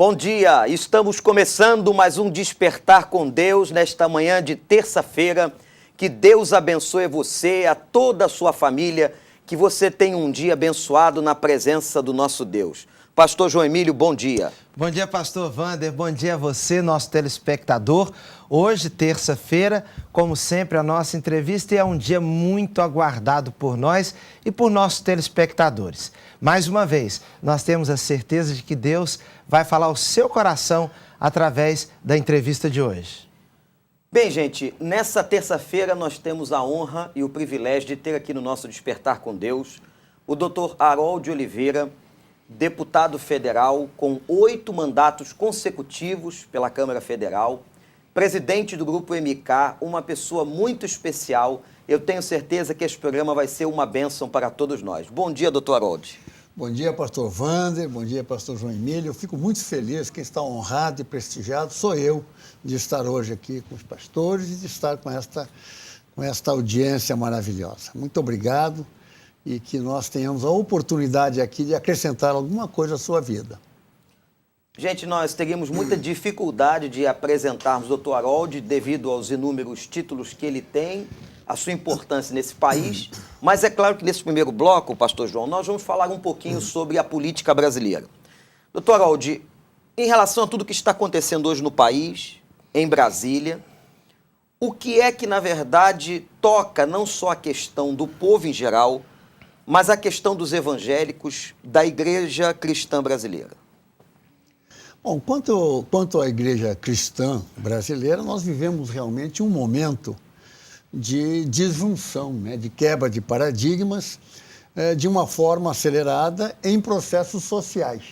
Bom dia, estamos começando mais um Despertar com Deus nesta manhã de terça-feira. Que Deus abençoe você, a toda a sua família, que você tenha um dia abençoado na presença do nosso Deus. Pastor João Emílio, bom dia. Bom dia, pastor Wander, bom dia a você, nosso telespectador. Hoje, terça-feira, como sempre, a nossa entrevista é um dia muito aguardado por nós e por nossos telespectadores. Mais uma vez, nós temos a certeza de que Deus vai falar ao seu coração através da entrevista de hoje. Bem, gente, nessa terça-feira nós temos a honra e o privilégio de ter aqui no nosso Despertar com Deus o Dr. Harold Oliveira, deputado federal com 8 mandatos consecutivos pela Câmara Federal, presidente do Grupo MK, uma pessoa muito especial. Eu tenho certeza que esse programa vai ser uma bênção para todos nós. Bom dia, doutor Harold. Bom dia, pastor Wander, bom dia, pastor João Emílio. Eu fico muito feliz, quem está honrado e prestigiado sou eu, de estar hoje aqui com os pastores e de estar com esta audiência maravilhosa. Muito obrigado e que nós tenhamos a oportunidade aqui de acrescentar alguma coisa à sua vida. Gente, nós teríamos muita dificuldade de apresentarmos o Dr. Harold devido aos inúmeros títulos que ele tem, a sua importância nesse país, mas é claro que nesse primeiro bloco, pastor João, nós vamos falar um pouquinho sobre a política brasileira. Dr. Harold, em relação a tudo que está acontecendo hoje no país, em Brasília, o que é que, na verdade, toca não só a questão do povo em geral, mas a questão dos evangélicos, da igreja cristã brasileira? Bom, quanto à igreja cristã brasileira, nós vivemos realmente um momento de disjunção, né, de quebra de paradigmas, de uma forma acelerada em processos sociais.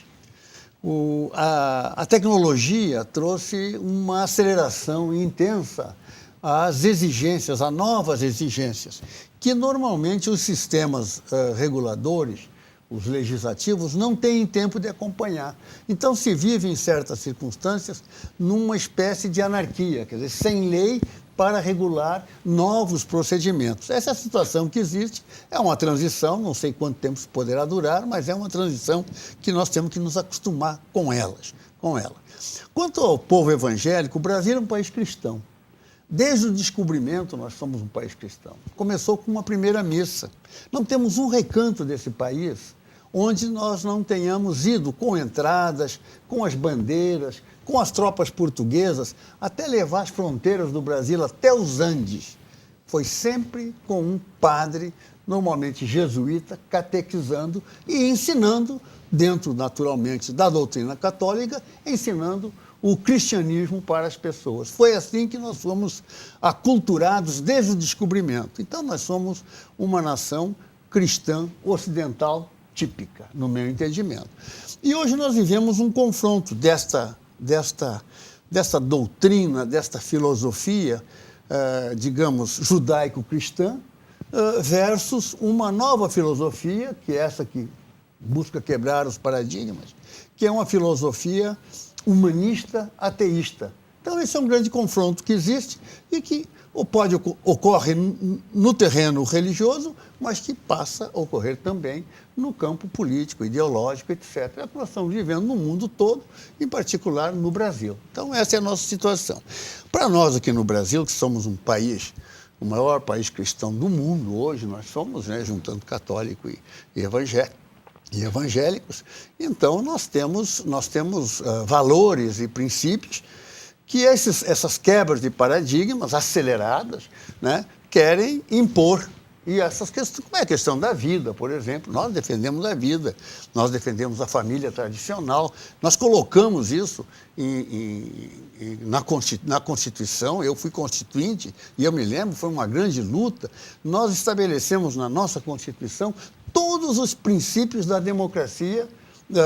A tecnologia trouxe uma aceleração intensa às exigências, a novas exigências, que normalmente os sistemas reguladores, os legislativos, não têm tempo de acompanhar. Então, se vive, em certas circunstâncias, numa espécie de anarquia, quer dizer, sem lei para regular novos procedimentos. Essa é a situação que existe, é uma transição, não sei quanto tempo isso poderá durar, mas é uma transição que nós temos que nos acostumar com ela. Quanto ao povo evangélico, o Brasil é um país cristão. Desde o descobrimento, nós somos um país cristão. Começou com uma primeira missa. Não temos um recanto desse país onde nós não tenhamos ido com entradas, com as bandeiras, com as tropas portuguesas, até levar as fronteiras do Brasil até os Andes. Foi sempre com um padre, normalmente jesuíta, catequizando e ensinando, dentro, naturalmente, da doutrina católica, ensinando o cristianismo para as pessoas. Foi assim que nós fomos aculturados desde o descobrimento. Então, nós somos uma nação cristã ocidental típica, no meu entendimento. E hoje nós vivemos um confronto desta doutrina, desta filosofia, digamos, judaico-cristã, versus uma nova filosofia, que é essa que busca quebrar os paradigmas, que é uma filosofia humanista ateísta. Então, esse é um grande confronto que existe e que ocorre no terreno religioso, mas que passa a ocorrer também no campo político, ideológico, etc. É o que nós estamos vivendo no mundo todo, em particular no Brasil. Então, essa é a nossa situação. Para nós aqui no Brasil, que somos um país, o maior país cristão do mundo hoje, nós somos, né, juntando católico e evangélicos, então nós temos valores e princípios que essas quebras de paradigmas aceleradas, né, querem impor. E essas questões, como é a questão da vida, por exemplo, nós defendemos a vida, nós defendemos a família tradicional, nós colocamos isso na Constituição. Eu fui constituinte e eu me lembro, foi uma grande luta. Nós estabelecemos na nossa Constituição todos os princípios da democracia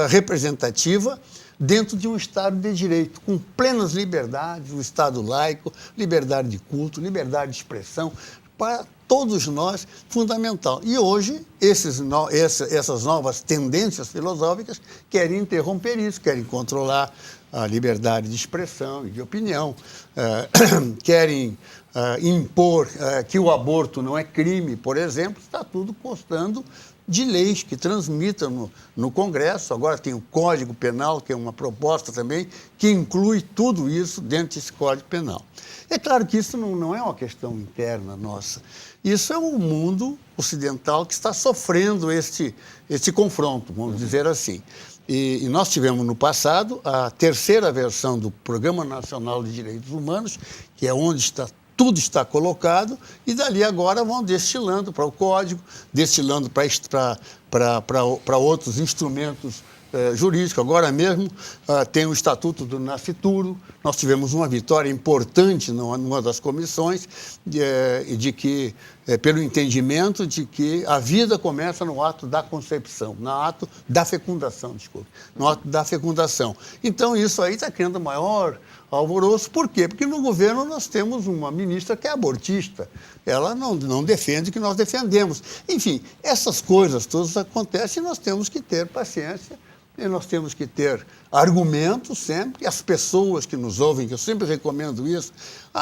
representativa dentro de um Estado de Direito, com plenas liberdades, um Estado laico, liberdade de culto, liberdade de expressão, para todos nós, fundamental. E hoje, essas novas tendências filosóficas querem interromper isso, querem controlar a liberdade de expressão e de opinião, querem impor que o aborto não é crime, por exemplo, está tudo constando de leis que transitam no Congresso. Agora tem o Código Penal, que é uma proposta também, que inclui tudo isso dentro desse Código Penal. É claro que isso não é uma questão interna nossa. Isso é o mundo ocidental que está sofrendo este confronto, vamos dizer assim. E nós tivemos no passado a terceira versão do Programa Nacional de Direitos Humanos, que é onde tudo está colocado, e dali agora vão destilando para o Código, destilando para outros instrumentos jurídicos. Agora mesmo tem o Estatuto do Nascituro. Nós tivemos uma vitória importante numa das comissões, pelo entendimento de que a vida começa no ato da concepção, no ato da fecundação, no ato da fecundação. Então, isso aí está criando maior alvoroço. Por quê? Porque no governo nós temos uma ministra que é abortista. Ela não defende o que nós defendemos. Enfim, essas coisas todas acontecem e nós temos que ter paciência. E nós temos que ter argumentos sempre, e as pessoas que nos ouvem, que eu sempre recomendo isso,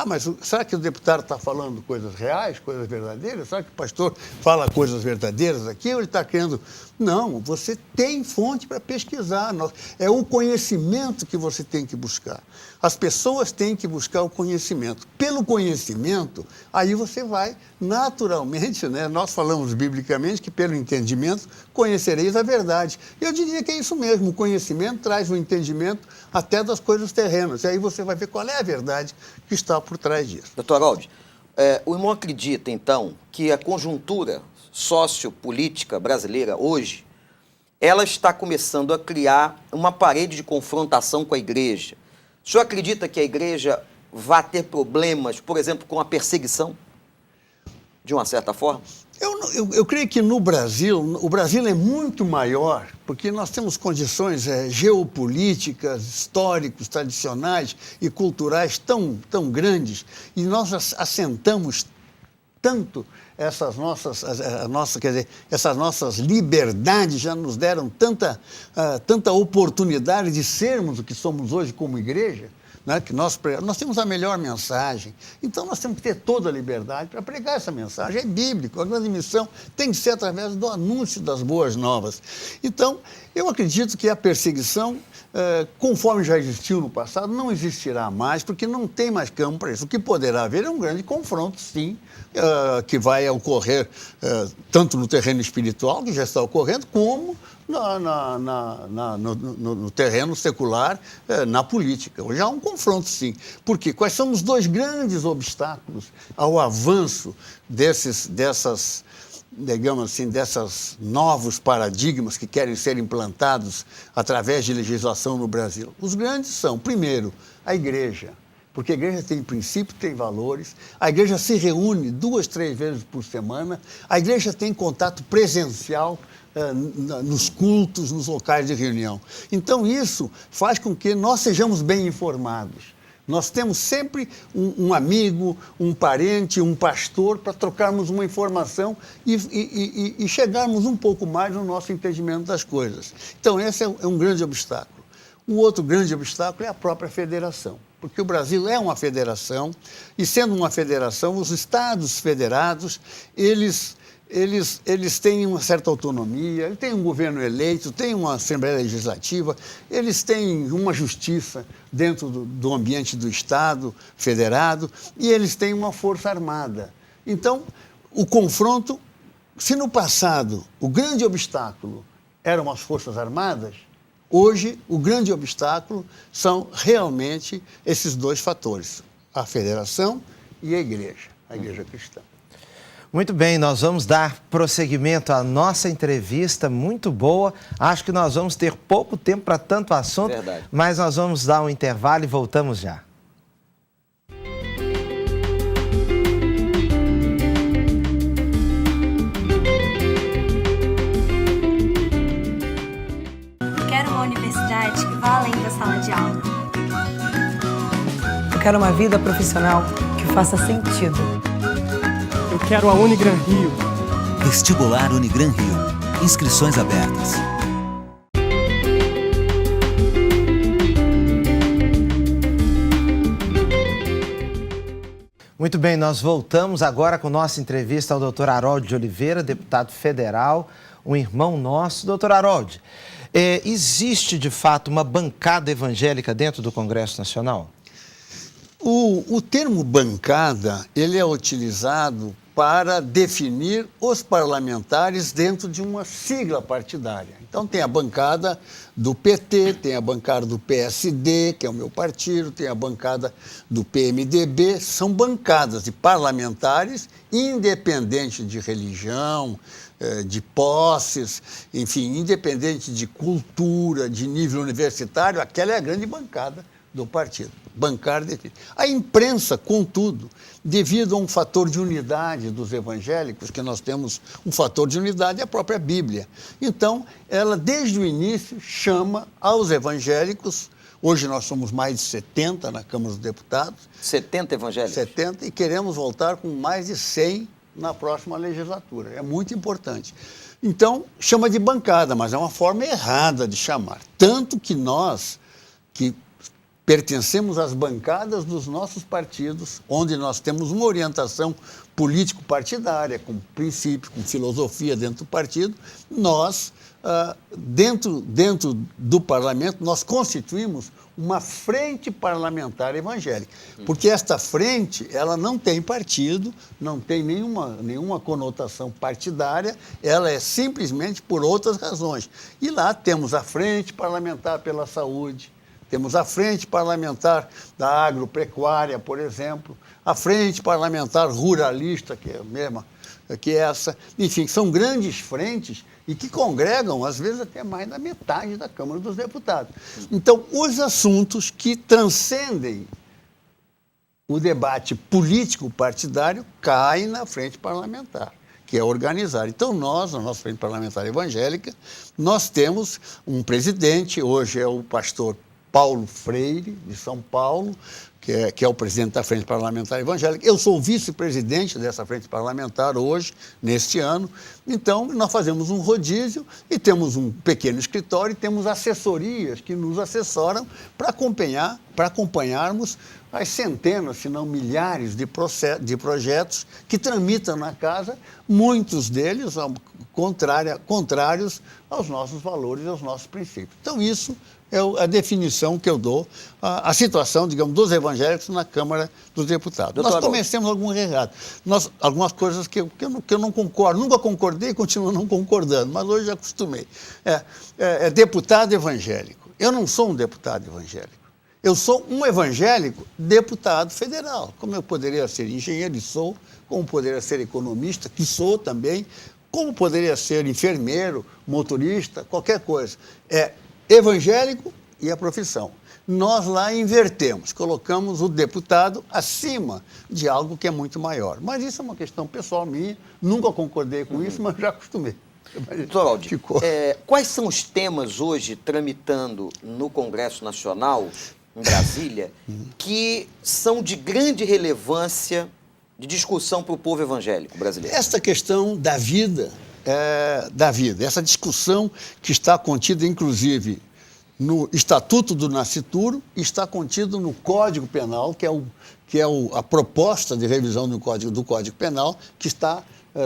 mas será que o deputado está falando coisas reais, coisas verdadeiras? Será que o pastor fala coisas verdadeiras aqui ou ele está querendo... Não, você tem fonte para pesquisar, é o conhecimento que você tem que buscar. As pessoas têm que buscar o conhecimento. Pelo conhecimento, aí você vai naturalmente, né? Nós falamos biblicamente que pelo entendimento conhecereis a verdade. Eu diria que é isso mesmo, o conhecimento traz o entendimento até das coisas terrenas. E aí você vai ver qual é a verdade que está por trás disso. Doutor Harold, o irmão acredita, então, que a conjuntura sociopolítica brasileira hoje, ela está começando a criar uma parede de confrontação com a igreja. O senhor acredita que a igreja vai ter problemas, por exemplo, com a perseguição, de uma certa forma? Eu creio que no Brasil, o Brasil é muito maior, porque nós temos condições geopolíticas, históricas, tradicionais e culturais tão grandes, e nós assentamos tanto essas nossas liberdades já nos deram tanta oportunidade de sermos o que somos hoje como igreja, né? Que nós temos a melhor mensagem. Então, nós temos que ter toda a liberdade para pregar essa mensagem. É bíblico, a grande missão tem que ser através do anúncio das boas novas. Então, eu acredito que a perseguição, conforme já existiu no passado, não existirá mais, porque não tem mais campo para isso. O que poderá haver é um grande confronto, sim, que vai ocorrer tanto no terreno espiritual, que já está ocorrendo, como no terreno secular, na política. Hoje há um confronto, sim. Por quê? Quais são os dois grandes obstáculos ao avanço desses novos paradigmas que querem ser implantados através de legislação no Brasil? Os grandes são, primeiro, a igreja. Porque a igreja tem princípio, tem valores, a igreja se reúne 2, 3 vezes por semana, a igreja tem contato presencial nos cultos, nos locais de reunião. Então, isso faz com que nós sejamos bem informados. Nós temos sempre um amigo, um parente, um pastor para trocarmos uma informação e chegarmos um pouco mais no nosso entendimento das coisas. Então, esse é um grande obstáculo. Um outro grande obstáculo é a própria federação, porque o Brasil é uma federação e, sendo uma federação, os estados federados, eles têm uma certa autonomia, eles têm um governo eleito, têm uma Assembleia Legislativa, eles têm uma justiça dentro do ambiente do Estado federado e eles têm uma força armada. Então, o confronto, se no passado o grande obstáculo eram as forças armadas, hoje o grande obstáculo são realmente esses dois fatores, a federação e a igreja cristã. Muito bem, nós vamos dar prosseguimento à nossa entrevista, muito boa. Acho que nós vamos ter pouco tempo para tanto assunto, Verdade. Mas nós vamos dar um intervalo e voltamos já. Quero uma universidade que vá além da sala de aula. Eu quero uma vida profissional que faça sentido. Eu quero a Unigran Rio. Vestibular Unigran Rio. Inscrições abertas. Muito bem, nós voltamos agora com nossa entrevista ao doutor Harold de Oliveira, deputado federal, um irmão nosso. Doutor Harold, existe de fato uma bancada evangélica dentro do Congresso Nacional? O termo bancada, ele é utilizado para definir os parlamentares dentro de uma sigla partidária. Então tem a bancada do PT, tem a bancada do PSD, que é o meu partido, tem a bancada do PMDB, são bancadas de parlamentares independente de religião, de posses, enfim, independente de cultura, de nível universitário, aquela é a grande bancada do partido. Bancária definida. A imprensa, contudo, devido a um fator de unidade dos evangélicos, que nós temos um fator de unidade, é a própria Bíblia. Então, ela, desde o início, chama aos evangélicos, hoje nós somos mais de 70 na Câmara dos Deputados. 70 evangélicos? 70, e queremos voltar com mais de 100 na próxima legislatura. É muito importante. Então, chama de bancada, mas é uma forma errada de chamar. Tanto que nós, que pertencemos às bancadas dos nossos partidos, onde nós temos uma orientação político-partidária, com princípio, com filosofia dentro do partido, nós, dentro do parlamento, nós constituímos uma frente parlamentar evangélica. Porque esta frente, ela não tem partido, não tem nenhuma conotação partidária, ela é simplesmente por outras razões. E lá temos a Frente Parlamentar pela Saúde, temos a Frente Parlamentar da Agropecuária, por exemplo, a Frente Parlamentar Ruralista, que é a mesma que essa. Enfim, são grandes frentes e que congregam, às vezes, até mais da metade da Câmara dos Deputados. Então, os assuntos que transcendem o debate político-partidário caem na Frente Parlamentar, que é organizar. Então, nós, na nossa Frente Parlamentar Evangélica, nós temos um presidente, hoje é o pastor Paulo Freire, de São Paulo, que é o presidente da Frente Parlamentar Evangélica. Eu sou o vice-presidente dessa Frente Parlamentar hoje, neste ano. Então, nós fazemos um rodízio e temos um pequeno escritório e temos assessorias que nos assessoram para acompanharmos as centenas, se não milhares de projetos que tramitam na casa, muitos deles contrários aos nossos valores e aos nossos princípios. Então, isso é a definição que eu dou, a situação, digamos, dos evangélicos na Câmara dos Deputados. Doutor Nós conhecemos algum errado. Algumas coisas que eu não concordo, nunca concordei e continuo não concordando, mas hoje já acostumei. É deputado evangélico. Eu não sou um deputado evangélico. Eu sou um evangélico deputado federal. Como eu poderia ser engenheiro, e sou, como poderia ser economista, que sou também, como poderia ser enfermeiro, motorista, qualquer coisa. É evangélico e a profissão. Nós lá invertemos, colocamos o deputado acima de algo que é muito maior. Mas isso é uma questão pessoal minha, nunca concordei com isso, mas já acostumei. Doutor Aldi, quais são os temas hoje tramitando no Congresso Nacional, em Brasília, que são de grande relevância de discussão para o povo evangélico brasileiro? Esta questão da vida, essa discussão que está contida, inclusive, no Estatuto do Nascituro, está contido no Código Penal, que é a proposta de revisão do Código Penal, que está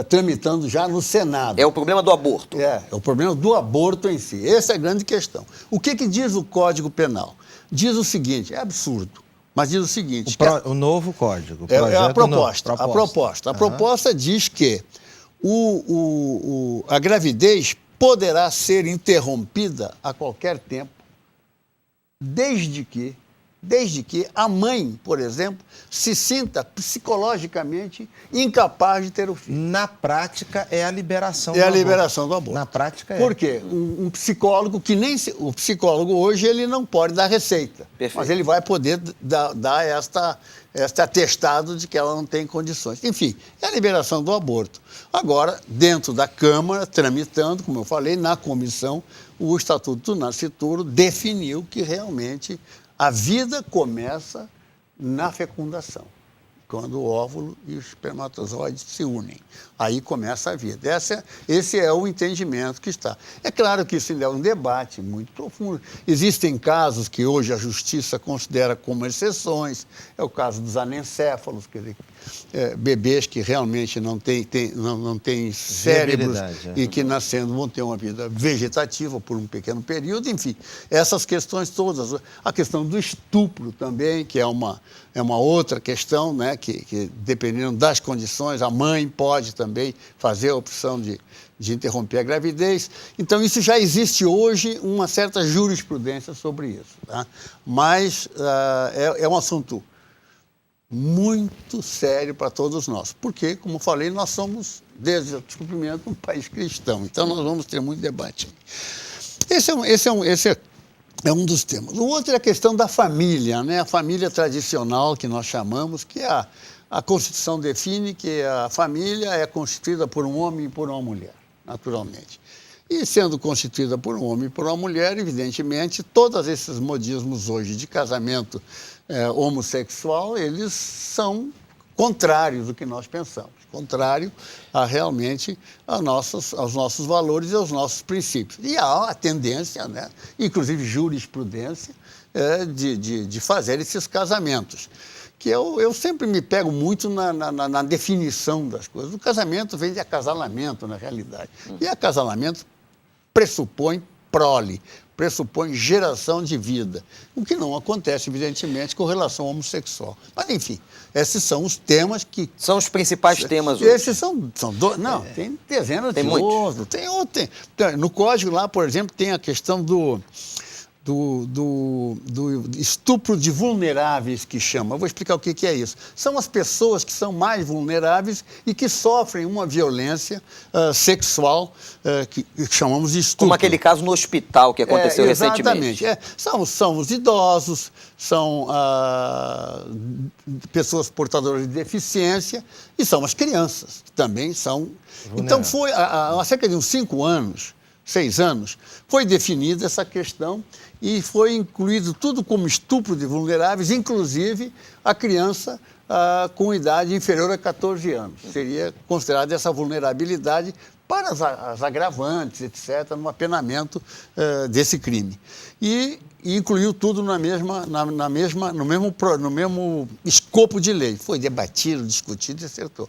tramitando já no Senado. É o problema do aborto. É o problema do aborto em si. Essa é a grande questão. O que diz o Código Penal? Diz o seguinte, é absurdo, mas diz o seguinte... O novo código. A proposta. A proposta diz que a gravidez poderá ser interrompida a qualquer tempo, desde que a mãe, por exemplo, se sinta psicologicamente incapaz de ter o filho. Na prática, é a liberação do aborto. É a liberação do aborto. Na prática, é. Por quê? Um psicólogo o psicólogo hoje ele não pode dar receita. Perfeito. Mas ele vai poder dar este atestado de que ela não tem condições. Enfim, é a liberação do aborto. Agora, dentro da Câmara, tramitando, como eu falei, na comissão, o Estatuto do Nascituro definiu que realmente a vida começa na fecundação. quando o óvulo e o espermatozoide se unem. Aí começa a vida. Esse é o entendimento que está. É claro que isso ainda é um debate muito profundo. Existem casos que hoje a justiça considera como exceções. É o caso dos anencéfalos, quer dizer, bebês que realmente não têm cérebros e que nascendo vão ter uma vida vegetativa por um pequeno período. Enfim, essas questões todas. A questão do estupro também, que é uma outra questão, né, que dependendo das condições, a mãe pode também fazer a opção de interromper a gravidez. Então, isso já existe hoje uma certa jurisprudência sobre isso. Tá? Mas é um assunto muito sério para todos nós. Porque, como falei, nós somos, desde o descobrimento, um país cristão. Então, nós vamos ter muito debate. Esse é um dos temas. O outro é a questão da família, né? A família tradicional, que nós chamamos, que a Constituição define que a família é constituída por um homem e por uma mulher, naturalmente. E sendo constituída por um homem e por uma mulher, evidentemente, todos esses modismos hoje de casamento homossexual, eles são contrários do que nós pensamos, contrário realmente aos nossos valores e aos nossos princípios. E há a tendência, né, inclusive jurisprudência, de fazer esses casamentos. Que eu sempre me pego muito na definição das coisas. O casamento vem de acasalamento, na realidade. E acasalamento pressupõe prole, pressupõe geração de vida, o que não acontece, evidentemente, com relação ao homossexual. Mas, enfim, esses são os temas que... São os principais temas hoje. Esses são dois... Não, tem dezenas de outros. Tem. No Código lá, por exemplo, tem a questão do estupro de vulneráveis, que chama. Eu vou explicar o que é isso. São as pessoas que são mais vulneráveis e que sofrem uma violência sexual que chamamos de estupro. Como aquele caso no hospital que aconteceu recentemente. Exatamente. São os idosos, são pessoas portadoras de deficiência e são as crianças, que também são... Então, foi há cerca de uns 6 anos, foi definida essa questão e foi incluído tudo como estupro de vulneráveis, inclusive a criança com idade inferior a 14 anos. Seria considerada essa vulnerabilidade para as agravantes, etc., no apenamento desse crime. E incluiu tudo no mesmo escopo de lei. Foi debatido, discutido e acertou.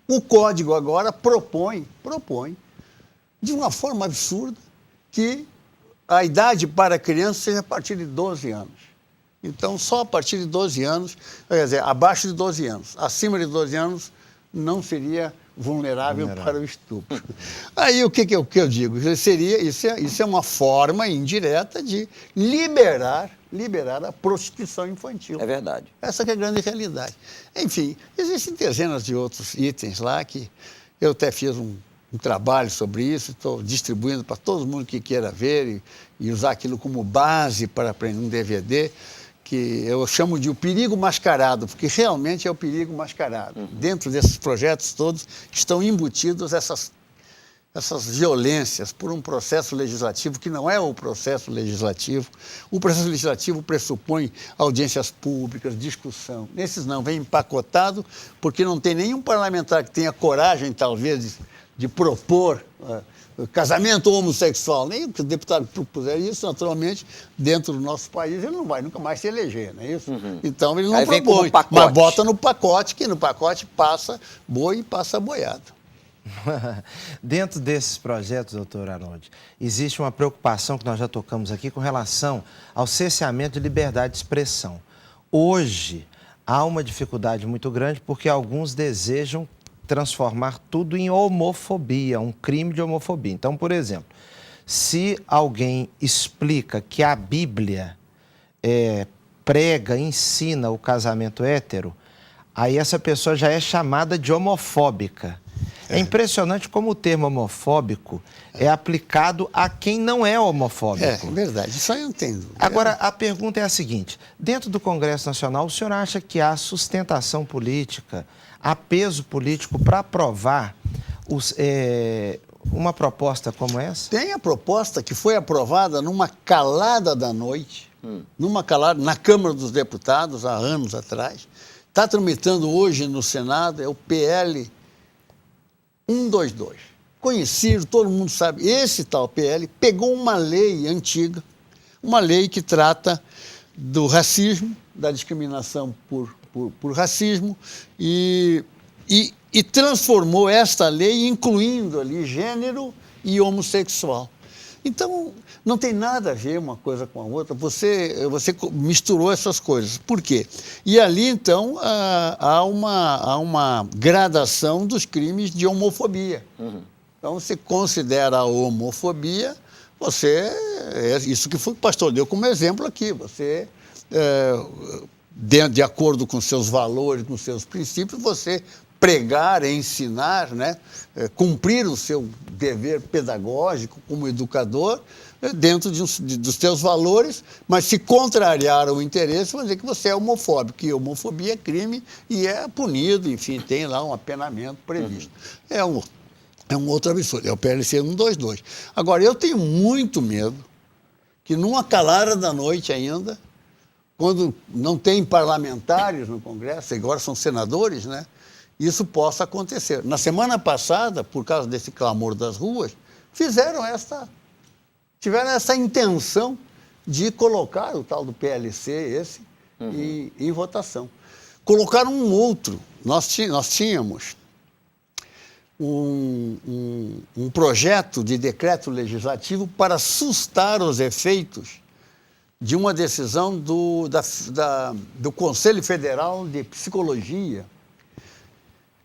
O Código agora propõe, de uma forma absurda, que a idade para a criança seja a partir de 12 anos. Então, só a partir de 12 anos, quer dizer, abaixo de 12 anos, acima de 12 anos, não seria vulnerável para o estupro. Aí, o que eu digo? Isso é uma forma indireta de liberar a prostituição infantil. É verdade. Essa que é a grande realidade. Enfim, existem dezenas de outros itens lá que eu até fiz um trabalho sobre isso, estou distribuindo para todo mundo que queira ver e usar aquilo como base para aprender um DVD, que eu chamo de o perigo mascarado, porque realmente é o perigo mascarado. Dentro desses projetos todos estão embutidos essas violências por um processo legislativo que não é o processo legislativo. O processo legislativo pressupõe audiências públicas, discussão. Nesses não, vem empacotado, porque não tem nenhum parlamentar que tenha coragem, talvez, de propor casamento homossexual. Nem que o deputado propuser isso, naturalmente, dentro do nosso país, ele não vai nunca mais se eleger, não é isso? Então, ele não propõe, mas bota no pacote, que no pacote passa boi e passa boiado. Dentro desses projetos, doutor Arnoldi, existe uma preocupação que nós já tocamos aqui com relação ao cerceamento de liberdade de expressão. Hoje, há uma dificuldade muito grande porque alguns desejam transformar tudo em homofobia, um crime de homofobia. Então, por exemplo, se alguém explica que a Bíblia prega, ensina o casamento hétero, aí essa pessoa já é chamada de homofóbica. É impressionante como o termo homofóbico é aplicado a quem não é homofóbico. É verdade, isso aí eu entendo. Agora, a pergunta é a seguinte: dentro do Congresso Nacional, o senhor acha que há sustentação política, há peso político para aprovar uma proposta como essa? Tem a proposta que foi aprovada numa calada da noite, na Câmara dos Deputados, há anos atrás, está tramitando hoje no Senado é o PL 122. Conhecido, todo mundo sabe. Esse tal PL pegou uma lei antiga, uma lei que trata do racismo, da discriminação por racismo, e transformou esta lei incluindo ali gênero e homossexual. Então, não tem nada a ver uma coisa com a outra, você misturou essas coisas. Por quê? E ali, então, há uma gradação dos crimes de homofobia. Então, se considera a homofobia, isso que o pastor deu como exemplo aqui, você, de acordo com seus valores, com seus princípios, você pregar, ensinar, né? Cumprir o seu dever pedagógico como educador dentro dos seus valores, mas se contrariar o interesse, vai dizer que você é homofóbico, que homofobia é crime e é punido, enfim, tem lá um apenamento previsto. É um outro absurdo, é o PLC 122. Agora, eu tenho muito medo que numa calada da noite ainda, quando não tem parlamentares no Congresso, agora são senadores, né? Isso possa acontecer. Na semana passada, por causa desse clamor das ruas, tiveram essa intenção de colocar o tal do PLC, em votação. Colocaram um outro. Nós tínhamos um projeto de decreto legislativo para sustar os efeitos de uma decisão do Conselho Federal de Psicologia,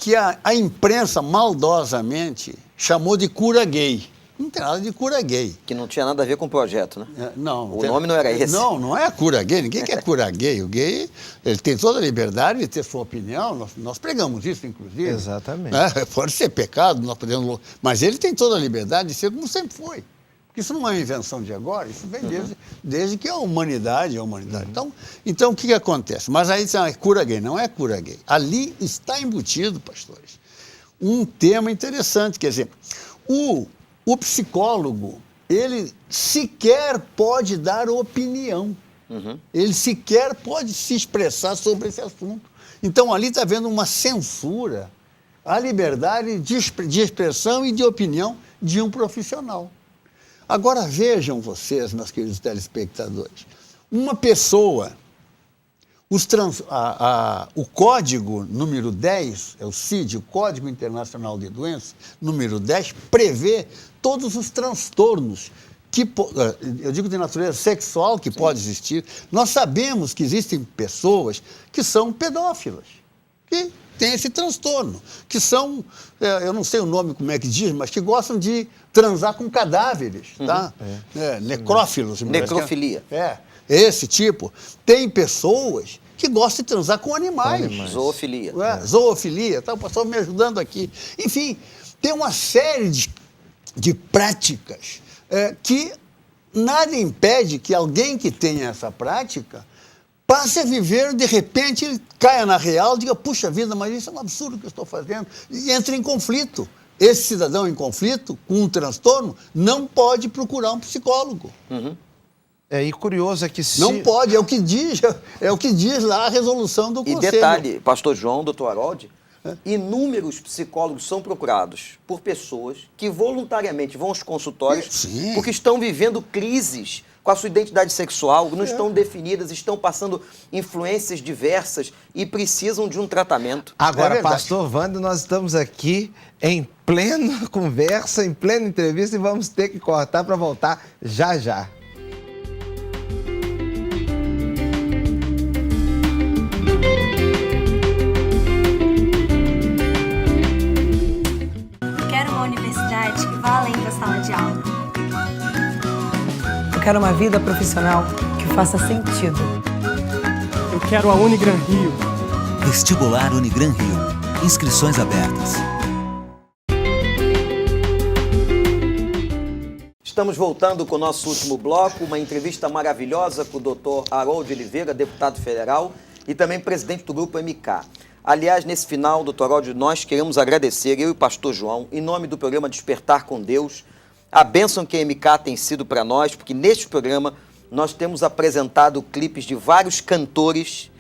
que a imprensa maldosamente chamou de cura gay. Não tem nada de cura gay. Que não tinha nada a ver com o projeto, né? Não. O nome não era esse. Não é cura gay. Ninguém quer cura gay. O gay, ele tem toda a liberdade de ter sua opinião. Nós pregamos isso, inclusive. Exatamente. Pode ser pecado, nós podemos... Mas ele tem toda a liberdade de ser como sempre foi. Porque isso não é uma invenção de agora, isso vem desde que a humanidade é a humanidade. Então, o que acontece? Mas aí é cura gay, não é cura gay. Ali está embutido, pastores, um tema interessante, quer dizer, o psicólogo, ele sequer pode dar opinião, ele sequer pode se expressar sobre esse assunto. Então, ali está havendo uma censura à liberdade de expressão e de opinião de um profissional. Agora vejam vocês, meus queridos telespectadores, uma pessoa, o código número 10, é o CID, o Código Internacional de Doenças, número 10, prevê todos os transtornos, eu digo de natureza sexual que pode existir. Nós sabemos que existem pessoas que são pedófilas, que têm esse transtorno, que são, eu não sei o nome como é que diz, mas que gostam de transar com cadáveres, tá? Necrófilos. Necrofilia. Esse tipo. Tem pessoas que gostam de transar com animais. Zoofilia. Zoofilia, tá? O pastor me ajudando aqui. Enfim, tem uma série de práticas que nada impede que alguém que tenha essa prática passe a viver, de repente, ele caia na real e diga, puxa vida, mas isso é um absurdo que eu estou fazendo. E entra em conflito. Esse cidadão em conflito, com um transtorno, não pode procurar um psicólogo. E curioso é que se... Não pode, é o que diz lá a resolução do Conselho. E detalhe, pastor João, doutor Harold, inúmeros psicólogos são procurados por pessoas que voluntariamente vão aos consultórios porque estão vivendo crises com a sua identidade sexual, não estão definidas, estão passando influências diversas e precisam de um tratamento. Agora, pastor Wander, nós estamos aqui em plena conversa, em plena entrevista e vamos ter que cortar para voltar já já. Quero uma universidade que vá além da sala de aula. Eu quero uma vida profissional que faça sentido. Eu quero a Unigran Rio. Vestibular Unigran Rio. Inscrições abertas. Estamos voltando com o nosso último bloco, uma entrevista maravilhosa com o doutor Harold Oliveira, deputado federal e também presidente do Grupo MK. Aliás, nesse final, doutor Harold, nós queremos agradecer, eu e o pastor João, em nome do programa Despertar com Deus, a bênção que a MK tem sido para nós, porque neste programa nós temos apresentado clipes de vários cantores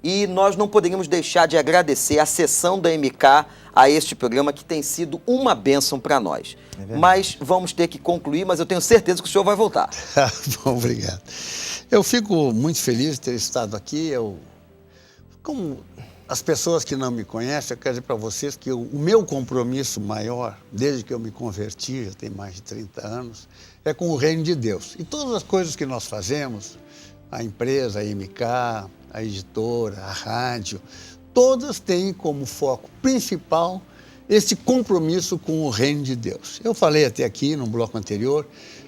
E nós não poderíamos deixar de agradecer a sessão da MK a este programa, que tem sido uma bênção para nós. Mas vamos ter que concluir, mas eu tenho certeza que o senhor vai voltar. Bom, obrigado. Eu fico muito feliz de ter estado aqui. Como as pessoas que não me conhecem, eu quero dizer para vocês que o meu compromisso maior, desde que eu me converti, já tem mais de 30 anos, é com o reino de Deus. E todas as coisas que nós fazemos, a empresa, a MK, a editora, a rádio, todas têm como foco principal esse compromisso com o reino de Deus. Eu falei até aqui, no bloco anterior,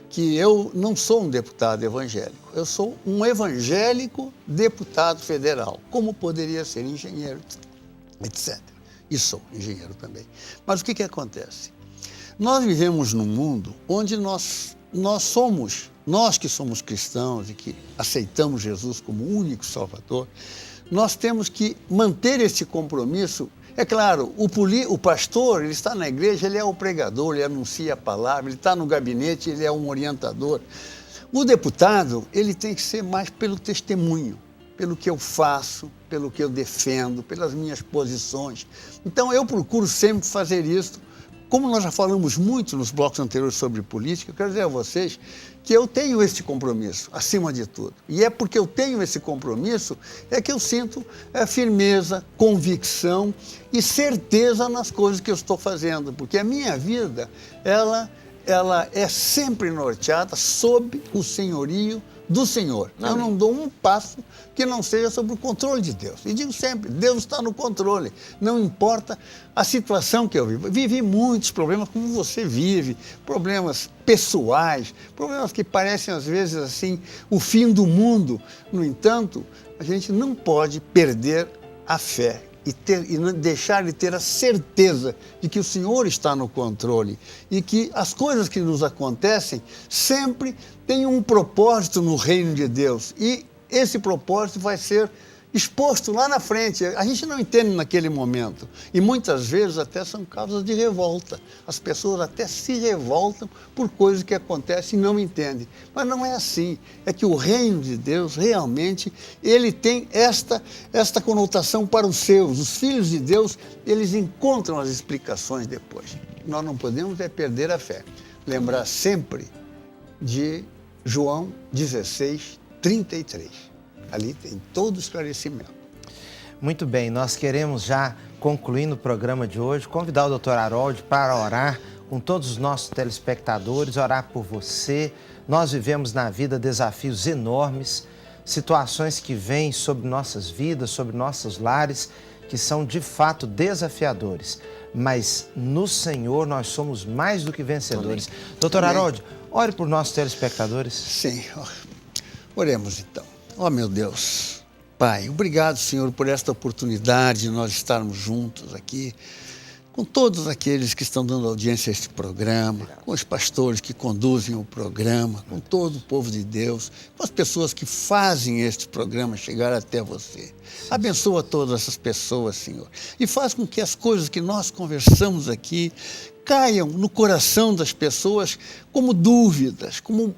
que eu não sou um deputado evangélico, eu sou um evangélico deputado federal, como poderia ser engenheiro, etc. E sou engenheiro também. Mas o que acontece? Nós vivemos num mundo onde nós que somos cristãos e que aceitamos Jesus como único Salvador, nós temos que manter esse compromisso. É claro, o pastor, ele está na igreja, ele é o pregador, ele anuncia a palavra, ele está no gabinete, ele é um orientador. O deputado, ele tem que ser mais pelo testemunho, pelo que eu faço, pelo que eu defendo, pelas minhas posições. Então, eu procuro sempre fazer isso. Como nós já falamos muito nos blocos anteriores sobre política, eu quero dizer a vocês que eu tenho esse compromisso, acima de tudo. E é porque eu tenho esse compromisso é que eu sinto firmeza, convicção e certeza nas coisas que eu estou fazendo. Porque a minha vida, ela é sempre norteada sob o senhorio do Senhor. Eu não dou um passo que não seja sob o controle de Deus. E digo sempre, Deus está no controle. Não importa a situação que eu vivo. Vivi muitos problemas como você vive, problemas pessoais, problemas que parecem às vezes assim o fim do mundo. No entanto, a gente não pode perder a fé e não deixar de ter a certeza de que o Senhor está no controle e que as coisas que nos acontecem sempre têm um propósito no reino de Deus e esse propósito vai ser exposto lá na frente. A gente não entende naquele momento e muitas vezes até são causas de revolta. As pessoas até se revoltam por coisas que acontecem e não entendem. Mas não é assim. É que o reino de Deus realmente ele tem esta conotação para os seus. Os filhos de Deus, eles encontram as explicações depois. Nós não podemos perder a fé. Lembrar sempre de João 16, 33. Ali tem todo o esclarecimento. Muito bem, nós queremos já, concluindo o programa de hoje, convidar o Dr. Harold para orar com todos os nossos telespectadores, orar por você. Nós vivemos na vida desafios enormes, situações que vêm sobre nossas vidas, sobre nossos lares, que são de fato desafiadores. Mas no Senhor nós somos mais do que vencedores. Dr. Harold, ore por nossos telespectadores. Sim, oremos então. Ó meu Deus, Pai, obrigado, Senhor, por esta oportunidade de nós estarmos juntos aqui, com todos aqueles que estão dando audiência a este programa, com os pastores que conduzem o programa, com todo o povo de Deus, com as pessoas que fazem este programa chegar até você. Abençoa todas essas pessoas, Senhor, e faz com que as coisas que nós conversamos aqui caiam no coração das pessoas como dúvidas, como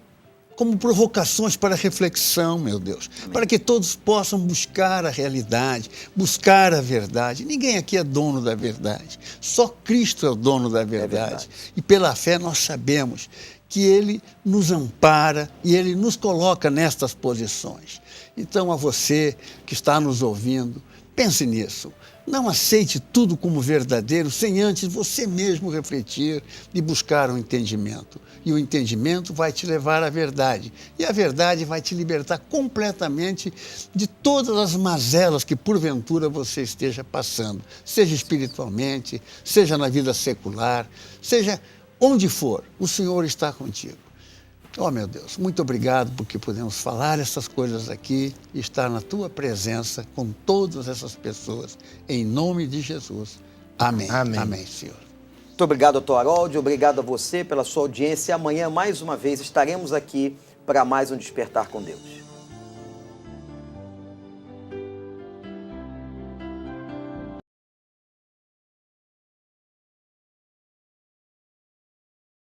provocações para reflexão, meu Deus, para que todos possam buscar a realidade, buscar a verdade. Ninguém aqui é dono da verdade, só Cristo é o dono da verdade. E pela fé nós sabemos que Ele nos ampara e Ele nos coloca nestas posições. Então, a você que está nos ouvindo, pense nisso. Não aceite tudo como verdadeiro sem antes você mesmo refletir e buscar o entendimento. E o entendimento vai te levar à verdade. E a verdade vai te libertar completamente de todas as mazelas que porventura você esteja passando. Seja espiritualmente, seja na vida secular, seja onde for, o Senhor está contigo. Oh, meu Deus, muito obrigado porque podemos falar essas coisas aqui e estar na Tua presença com todas essas pessoas. Em nome de Jesus. Amém. Amém. Amém, Senhor. Muito obrigado, Dr. Harold. Obrigado a você pela sua audiência. Amanhã, mais uma vez, estaremos aqui para mais um Despertar com Deus.